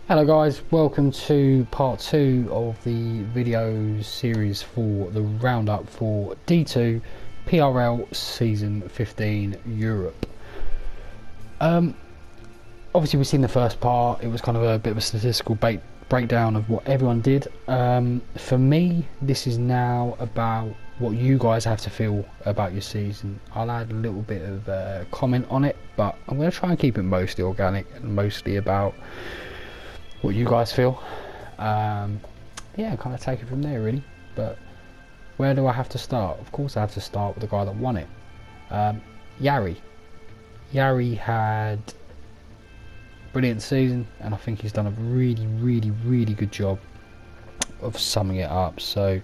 Hello guys, welcome to part 2 of the video series for the roundup for D2 PRL Season 15 Europe. Obviously we've seen the first part. It was kind of a bit of a statistical breakdown of what everyone did. For me, this is now about what you guys have to feel about your season. I'll add a little bit of comment on it, but I'm going to try and keep it mostly organic and mostly about what you guys feel. Yeah, kind of take it from there really. But where do I have to start? Of course I have to start with the guy that won it. Yari had a brilliant season, and I think he's done a really good job of summing it up. So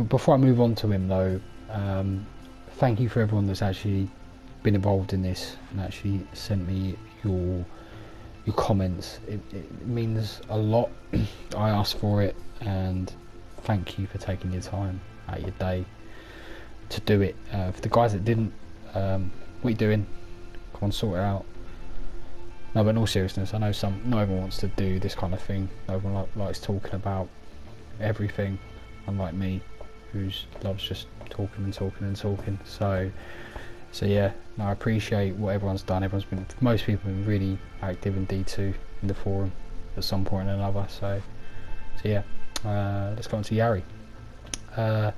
before I move on to him though, thank you for everyone that's actually been involved in this and actually sent me your comments. It means a lot. I asked for it, and thank you for taking your time out of your day to do it. For the guys that didn't, what are you doing? Come on, sort it out. No, but in all seriousness, I know not everyone wants to do this kind of thing. No everyone likes talking about everything, unlike me, who loves just talking. So yeah, no, I appreciate what everyone's done. Most people have been really active in D2 in the forum at some point or another. So yeah, let's go on to Yari. I'm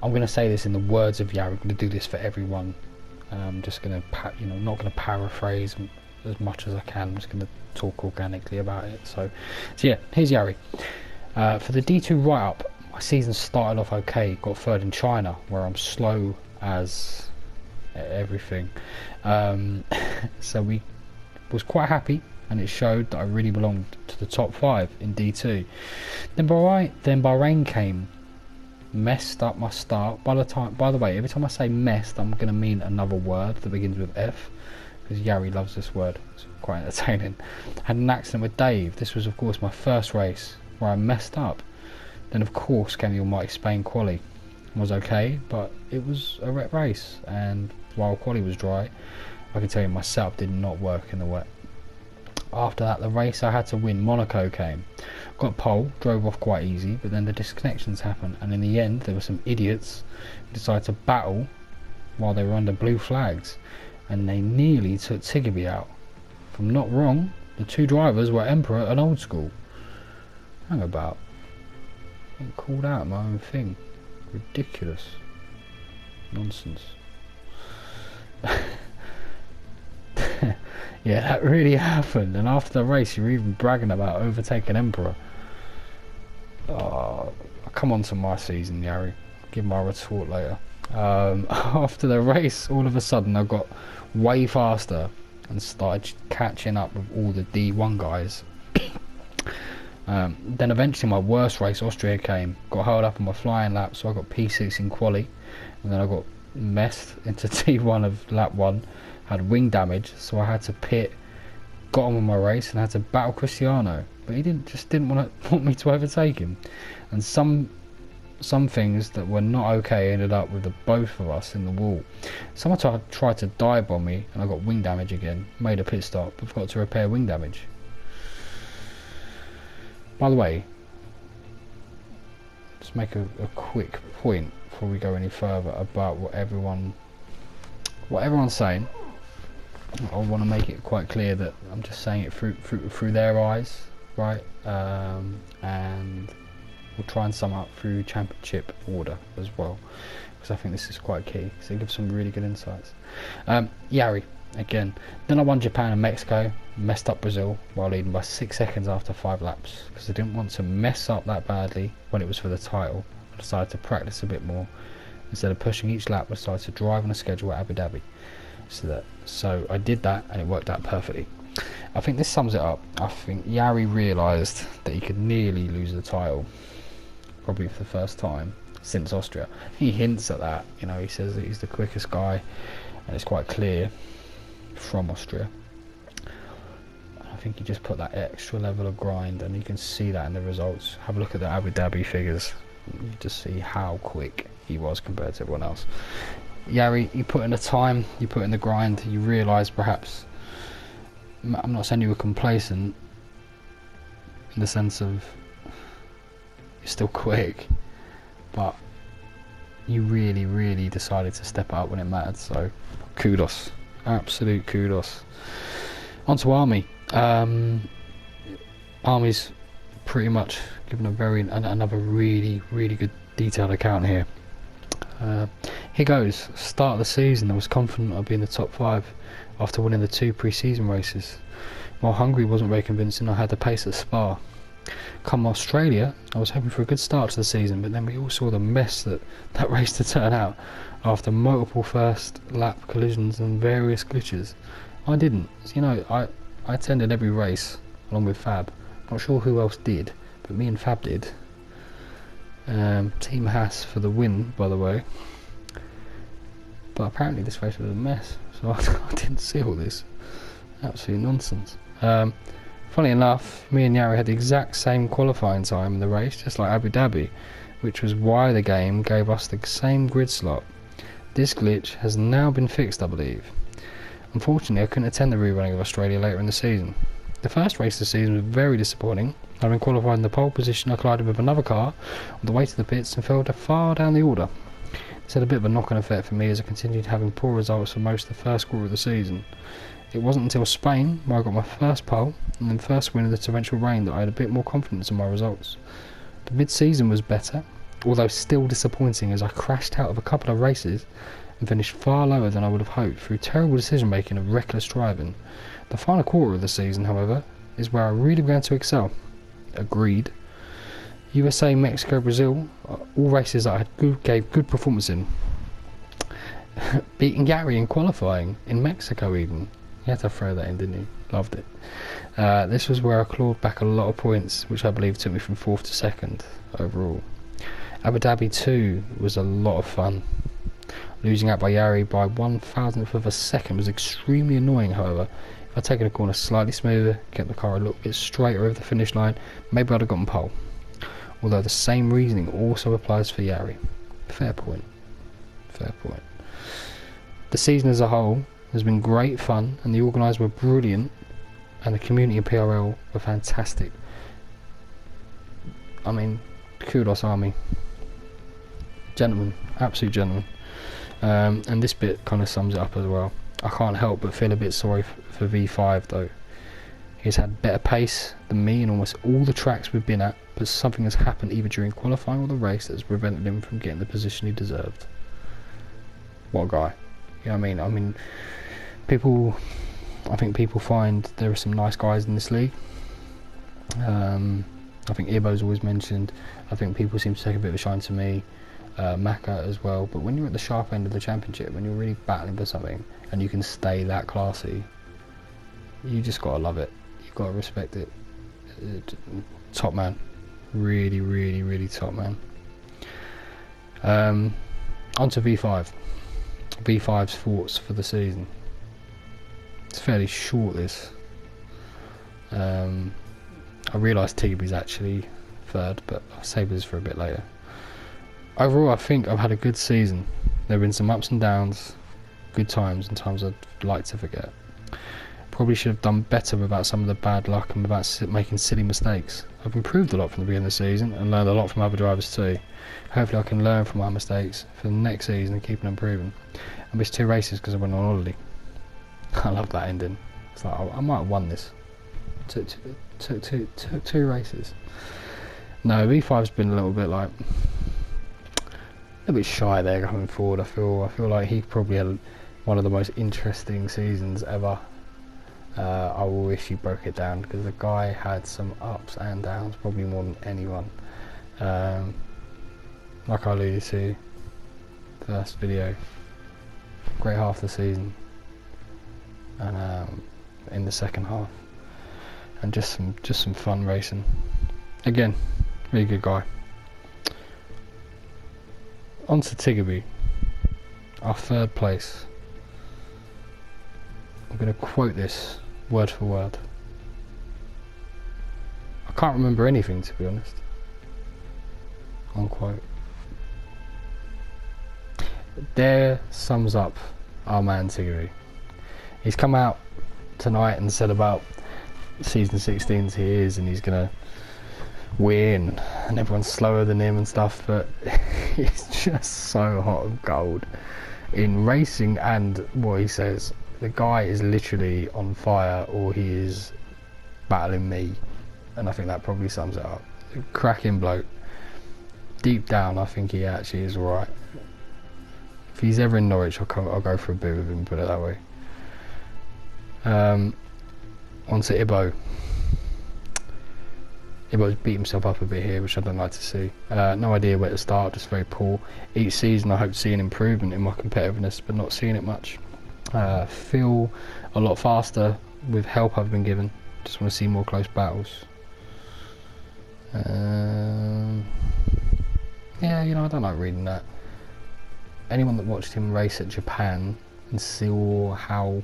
going to say this in the words of Yari. I'm going to do this for everyone. I'm just going to, not going to paraphrase as much as I can. I'm just going to talk organically about it. So yeah, here's Yari. For the D2 write-up, my season started off okay. Got third in China, where I'm slow as everything. So we was quite happy, and it showed that I really belonged to the top 5 in D2. Then Bahrain came, messed up my start. By the way, every time I say messed, I'm going to mean another word that begins with F, because Yari loves this word. It's quite entertaining. Had an accident with Dave. This was of course my first race where I messed up. Then of course came the almighty Spain quali. Was okay, but it was a wet race, and while quali was dry, I can tell you my setup did not work in the wet. After that, the race I had to win, Monaco came. Got pole, drove off quite easy, but then the disconnections happened, and in the end there were some idiots who decided to battle while they were under blue flags, and they nearly took Tiggerby out. If I'm not wrong, the 2 drivers were Emperor and Old School. Hang about. Getting called out at my own thing. Ridiculous. Nonsense. Yeah, that really happened, and after the race you were even bragging about overtaking Emperor. I'll come on to my season, Yari. I'll give my retort later. After the race, all of a sudden I got way faster and started catching up with all the D1 guys. Then eventually my worst race, Austria, came. Got held up on my flying lap, so I got P6 in quali, and then I got messed into T1 of lap 1, had wing damage, so I had to pit, got on with my race, and had to battle Cristiano, but he didn't want me to overtake him, and some things that were not okay ended up with the both of us in the wall. Someone tried to dive on me, and I got wing damage again. Made a pit stop, but forgot to repair wing damage. By the way, just make a quick point before we go any further about what everyone's saying. I want to make it quite clear that I'm just saying it through their eyes, right? And we'll try and sum up through championship order as well, because I think this is quite key, because it gives some really good insights. Yari again. Then I won Japan and Mexico, messed up Brazil while leading by 6 seconds after 5 laps, because I didn't want to mess up that badly when it was for the title. I decided to practice a bit more. Instead of pushing each lap, I decided to drive on a schedule at Abu Dhabi. So I did that, and it worked out perfectly. I think this sums it up. I think Yari realised that he could nearly lose the title, probably for the first time since Austria. He hints at that, he says that he's the quickest guy, and it's quite clear from Austria. I think he just put that extra level of grind, and you can see that in the results. Have a look at the Abu Dhabi figures. You just see how quick he was compared to everyone else. Yari, you put in the time, you put in the grind, you realise perhaps, I'm not saying you were complacent, in the sense of you're still quick, but you really decided to step up when it mattered. So kudos, absolute kudos. On to Army. Army's pretty much given another really good detailed account here. Here goes. Start of the season, I was confident I'd be in the top 5 after winning the 2 pre-season races. While Hungary wasn't very convincing, I had the pace at Spa. Come Australia, I was hoping for a good start to the season, but then we all saw the mess that race to turn out after multiple first lap collisions and various glitches. I didn't. You know, I attended every race along with Fab. Not sure who else did, but me and Fab did. Team Haas for the win, by the way. But apparently this race was a mess, so I didn't see all this. Absolute nonsense. Funny enough, me and Yari had the exact same qualifying time in the race, just like Abu Dhabi, which was why the game gave us the same grid slot. This glitch has now been fixed, I believe. Unfortunately, I couldn't attend the rerunning of Australia later in the season. The first race of the season was very disappointing. Having qualified in the pole position, I collided with another car on the way to the pits and fell far down the order. This had a bit of a knock-on effect for me as I continued having poor results for most of the first quarter of the season. It wasn't until Spain, where I got my first pole and then first win of the torrential rain, that I had a bit more confidence in my results. The mid-season was better, although still disappointing as I crashed out of a couple of races and finished far lower than I would have hoped through terrible decision making and reckless driving. The final quarter of the season, however, is where I really began to excel. Agreed. USA, Mexico, Brazil, all races that I gave good performance in. Beating Gary in qualifying, in Mexico even. You had to throw that in, didn't you? Loved it. This was where I clawed back a lot of points, which I believe took me from 4th to 2nd overall. Abu Dhabi 2 was a lot of fun. Losing out by Yari by 1,000th of a second was extremely annoying, however. If I'd taken a corner slightly smoother, kept the car a little bit straighter over the finish line, maybe I'd have gotten pole. Although the same reasoning also applies for Yari. Fair point. Fair point. The season as a whole has been great fun, and the organisers were brilliant, and the community in PRL were fantastic. I mean, kudos Army. Gentlemen, absolute gentlemen. And this bit kind of sums it up as well. I can't help but feel a bit sorry for V5 though. He's had better pace than me in almost all the tracks we've been at, but something has happened either during qualifying or the race that has prevented him from getting the position he deserved. What a guy. You know what I mean? I mean, I think people find there are some nice guys in this league. I think Ibo's always mentioned. I think people seem to take a bit of a shine to me. Maka as well, but when you're at the sharp end of the championship, when you're really battling for something and you can stay that classy, you just gotta love it. You've got to respect it. Top man, really top man. On to V5. V5's thoughts for the season. It's fairly short, this. I realised Tigby's actually 3rd, but I'll save this for a bit later. Overall, I think I've had a good season. There have been some ups and downs, good times and times I'd like to forget. Probably should have done better without some of the bad luck and without making silly mistakes. I've improved a lot from the beginning of the season and learned a lot from other drivers too. Hopefully I can learn from my mistakes for the next season and keep on improving. I missed 2 races because I went on holiday. I love that ending. It's like, I might have won this. Two races. No, V5's been a little bit like... a bit shy there going forward. I feel like he probably had one of the most interesting seasons ever. I wish he broke it down because the guy had some ups and downs, probably more than anyone. Like I alluded to first video, great half of the season, and in the second half, and just some fun racing. Again, really good guy. On to Tiggerby, our 3rd place. I'm going to quote this word for word. I can't remember anything, to be honest. Unquote. There sums up our man Tiggerby. He's come out tonight and said about season 16's his and he's gonna win and everyone's slower than him and stuff, but he's just so hot and cold in racing. And what he says, the guy is literally on fire or he is battling me, and I think that probably sums it up. Cracking bloke. Deep down I think he actually is alright. If he's ever in Norwich, I'll go for a beer with him, put it that way. On to Ibo. Ibo's beat himself up a bit here, which I don't like to see. No idea where to start, just very poor. Each season I hope to see an improvement in my competitiveness, but not seeing it much. Feel a lot faster with help I've been given. Just want to see more close battles. Yeah, you know, I don't like reading that. Anyone that watched him race at Japan and saw how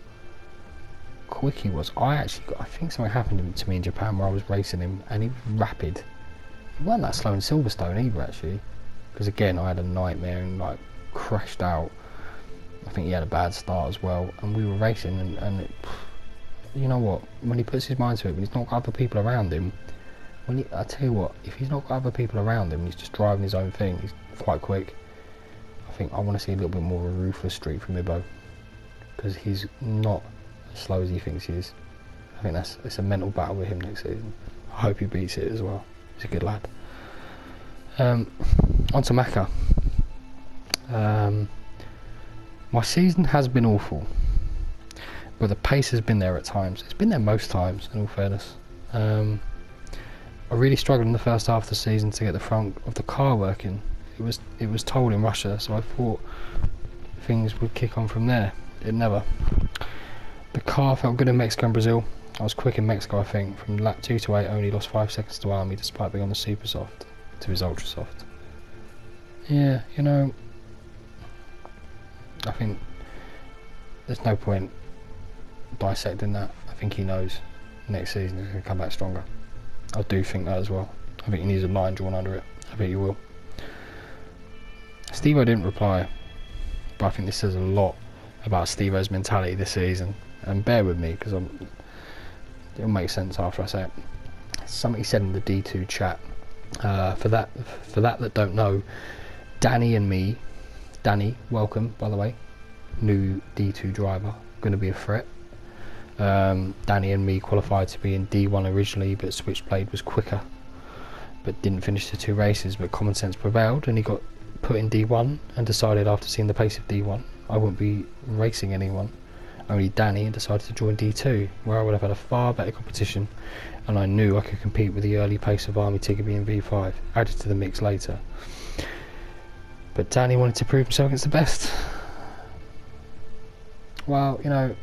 quick he was, I think something happened to me in Japan where I was racing him and he was rapid. He wasn't that slow in Silverstone either, actually, because again I had a nightmare and like crashed out. I think he had a bad start as well, and we were racing and it, you know what, when he puts his mind to it, when he's not got other people around him, I tell you what, if he's not got other people around him, he's just driving his own thing, he's quite quick. I think I want to see a little bit more of a ruthless streak from Ibo, because he's not as slow as he thinks he is. I think it's a mental battle with him next season. I hope he beats it as well. He's a good lad. On to Maka. My season has been awful, but the pace has been there at times. It's been there most times, in all fairness. I really struggled in the first half of the season to get the front of the car working. It was told in Russia, so I thought things would kick on from there. It never. The car felt good in Mexico and Brazil. I was quick in Mexico, I think. From lap 2 to 8, only lost 5 seconds to Army, despite being on the super soft to his ultra soft. Yeah, you know, I think there's no point dissecting that. I think he knows next season he's going to come back stronger. I do think that as well. I think he needs a line drawn under it. I think he will. Steve-O didn't reply, but I think this says a lot about Steve-O's mentality this season. And bear with me, because it'll make sense after I say it. Something he said in the D2 chat. For that don't know, Danny and me, Danny, welcome by the way, new D2 driver, going to be a threat. Danny and me qualified to be in D1 originally, but Switchblade was quicker, but didn't finish the 2 races. But common sense prevailed, and he got put in D1 and decided after seeing the pace of D1 I wouldn't be racing anyone, only Danny, and decided to join D2, where I would have had a far better competition, and I knew I could compete with the early pace of Army Tiggerby and V5, added to the mix later. But Danny wanted to prove himself against the best. Well, you know,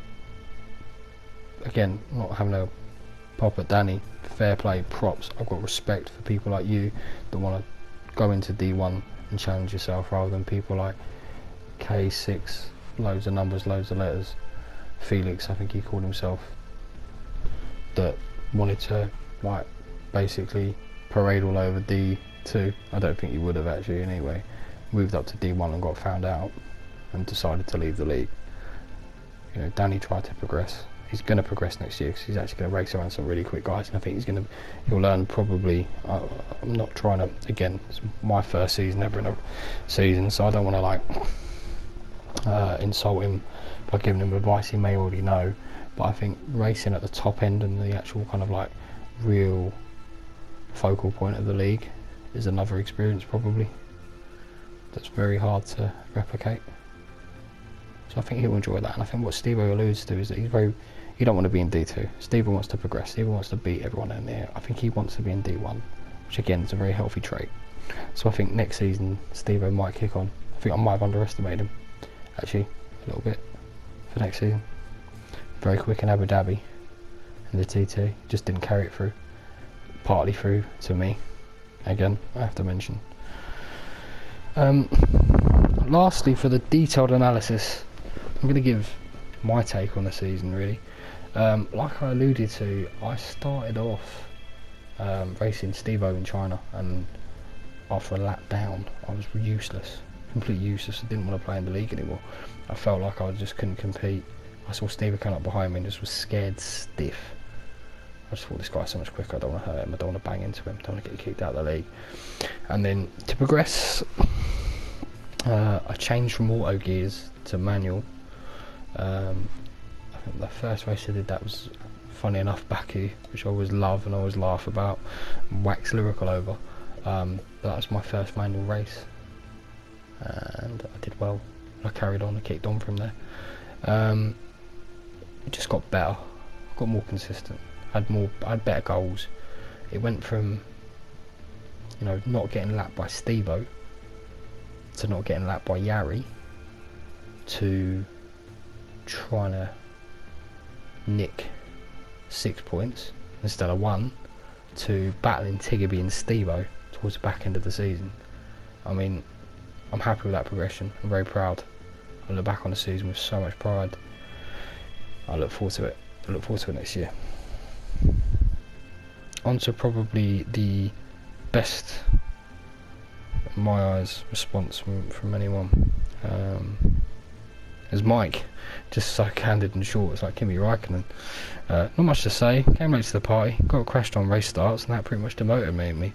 again, not having a pop at Danny, fair play, props. I've got respect for people like you that want to go into D1 and challenge yourself, rather than people like K6, loads of numbers, loads of letters, Felix, I think he called himself, that wanted to like basically parade all over D2. I don't think he would have actually anyway. Moved up to D1 and got found out and decided to leave the league. You know, Danny tried to progress. He's going to progress next year because he's actually going to race around some really quick guys, and I think he'll learn probably. I'm not trying to, again, it's my first season ever in a season, so I don't want to like insult him by giving him advice he may already know, but I think racing at the top end and the actual kind of like real focal point of the league is another experience probably that's very hard to replicate. So I think he'll enjoy that, and I think what Steve-O alludes to is that he don't want to be in D2. Steve-O wants to progress. Steve-O wants to beat everyone in there. I think he wants to be in D1, which again is a very healthy trait. So I think next season Steve-O might kick on. I think I might have underestimated him actually a little bit for next season. Very quick in Abu Dhabi in the TT, just didn't carry it through. Partly through to me, again I have to mention. Lastly, for the detailed analysis, I'm going to give my take on the season really. Like I alluded to, I started off racing Steve-O in China, and after a lap down I was useless, completely useless. I didn't want to play in the league anymore. I felt like I just couldn't compete. I saw Steve-O come up behind me and just was scared stiff. I just thought this guy's so much quicker, I don't want to hurt him, I don't want to bang into him, I don't want to get kicked out of the league. And then to progress, I changed from auto gears to manual. I think the first race I did that was, funny enough, Baku, which I always love and always laugh about, and wax lyrical over. But that was my first manual race, and I did well. I carried on, I kicked on from there. It just got better, got more consistent, I had better goals. It went from, you know, not getting lapped by Stevo to not getting lapped by Yari to trying to nick 6 points instead of 1 to battling Tiggerby and Stevo towards the back end of the season. I mean, I'm happy with that progression. I'm very proud. I look back on the season with so much pride. I look forward to it. I look forward to it next year. On to probably the best, in my eyes, response from anyone. Is Mike, just so candid and short. It's like Kimi Räikkönen. Not much to say. Came late to the party, got crashed on race starts, and that pretty much demotivated me.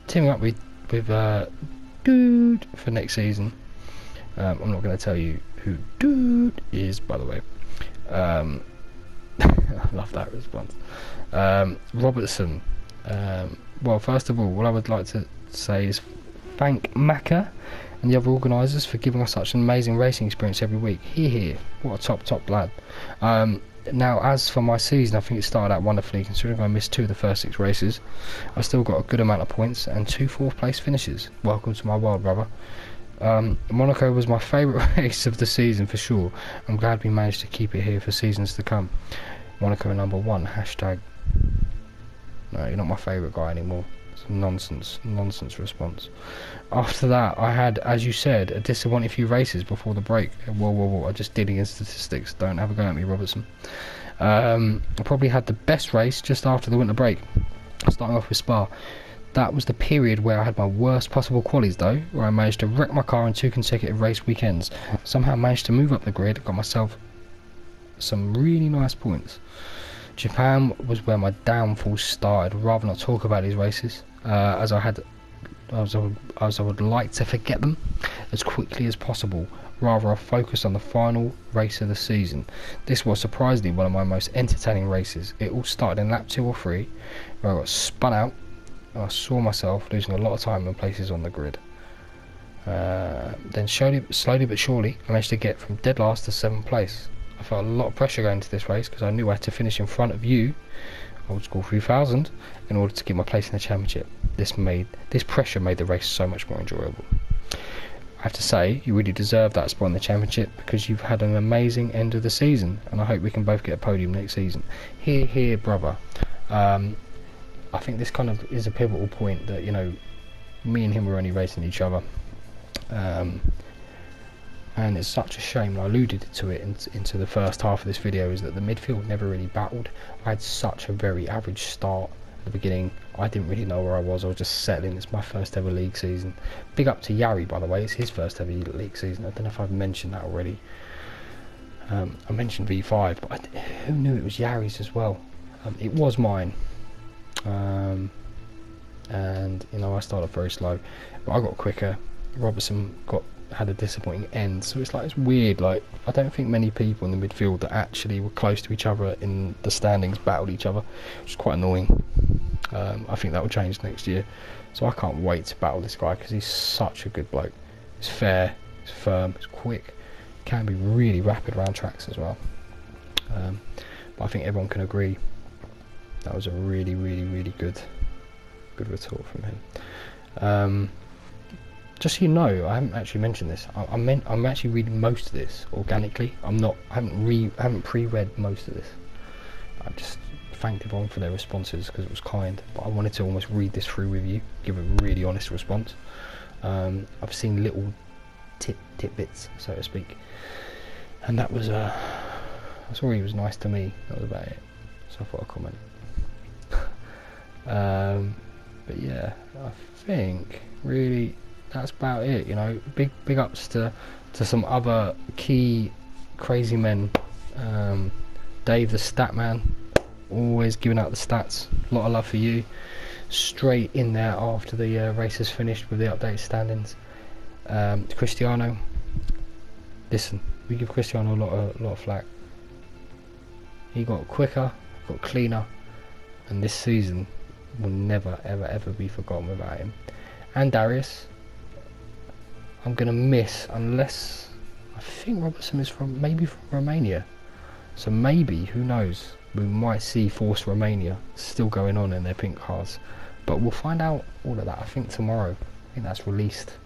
Teaming up with Dude for next season. I'm not going to tell you who Dude is, by the way. I love that response. Robertson. Well, first of all, what I would like to say is thank Macca and the other organisers for giving us such an amazing racing experience every week. Here, what a top lad. Now, as for my season, I think it started out wonderfully, considering I missed 2 of the first 6 races. I still got a good amount of points and 2 4th place finishes. Welcome to my world, brother. Monaco was my favourite race of the season for sure. I'm glad we managed to keep it here for seasons to come. Monaco number 1, hashtag. No, you're not my favourite guy anymore. It's a nonsense response. After that, I had, as you said, a disappointing few races before the break. Whoa, I just did against statistics. Don't have a go at me, Robertson. I probably had the best race just after the winter break, starting off with Spa. That was the period where I had my worst possible qualies though, where I managed to wreck my car in 2 consecutive race weekends. Somehow managed to move up the grid, got myself some really nice points. Japan was where my downfall started. Rather not talk about these races, as I would like to forget them as quickly as possible. Rather, I focused on the final race of the season. This was surprisingly one of my most entertaining races. It all started in lap 2 or 3, where I got spun out, and I saw myself losing a lot of time in places on the grid. Then slowly but surely, I managed to get from dead last to 7th place. I felt a lot of pressure going into this race because I knew I had to finish in front of you, Old School 3000, in order to get my place in the championship. This pressure made the race so much more enjoyable. I have to say, you really deserve that spot in the championship because you've had an amazing end of the season, and I hope we can both get a podium next season. Here, brother. I think this kind of is a pivotal point that, you know, me and him were only racing each other. And it's such a shame, I alluded to it into the first half of this video, is that the midfield never really battled. I had such a very average start at the beginning. I didn't really know where I was just settling. It's my first ever league season. Big up to Yari, by the way, it's his first ever league season. I don't know if I've mentioned that already. I mentioned V5, but who knew it was Yari's as well? It was mine. And you know, I started very slow, but I got quicker. Robertson had a disappointing end, so it's weird. Like, I don't think many people in the midfield that actually were close to each other in the standings battled each other, which is quite annoying. I think that will change next year, so I can't wait to battle this guy because he's such a good bloke. He's fair, he's firm, he's quick, can be really rapid around tracks as well. But I think everyone can agree that was a really good retort from him. Just so you know, I haven't actually mentioned this. I'm actually reading most of this organically. I haven't pre-read most of this. I just thanked everyone for their responses because it was kind. But I wanted to almost read this through with you, give a really honest response. I've seen little tidbits, so to speak, and that was I saw he was nice to me. That was about it. So I thought I'd comment. But yeah, I think really that's about it. You know, big ups to some other key crazy men. Dave the Stat Man, always giving out the stats. A lot of love for you. Straight in there after the race is finished with the updated standings. Cristiano, listen, we give Cristiano a lot of flack. He got quicker, got cleaner, and this season will never ever be forgotten without him. And Darius, I'm gonna miss, unless I think Robertson is maybe from Romania, so maybe, who knows, we might see Force Romania still going on in their pink cars, but we'll find out all of that I think tomorrow. I think that's released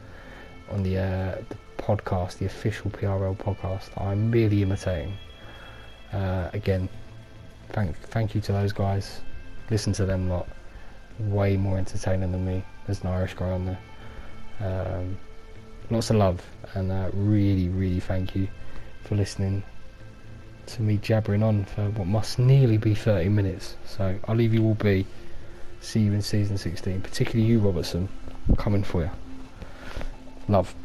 on the podcast, the official PRL podcast that I'm merely imitating. Again, thank you to those guys. Listen to them lot, way more entertaining than me. There's an Irish guy on there. Lots of love, and really thank you for listening to me jabbering on for what must nearly be 30 minutes. So I'll leave you all be. See you in season 16, particularly you, Robertson. Coming for you. Love.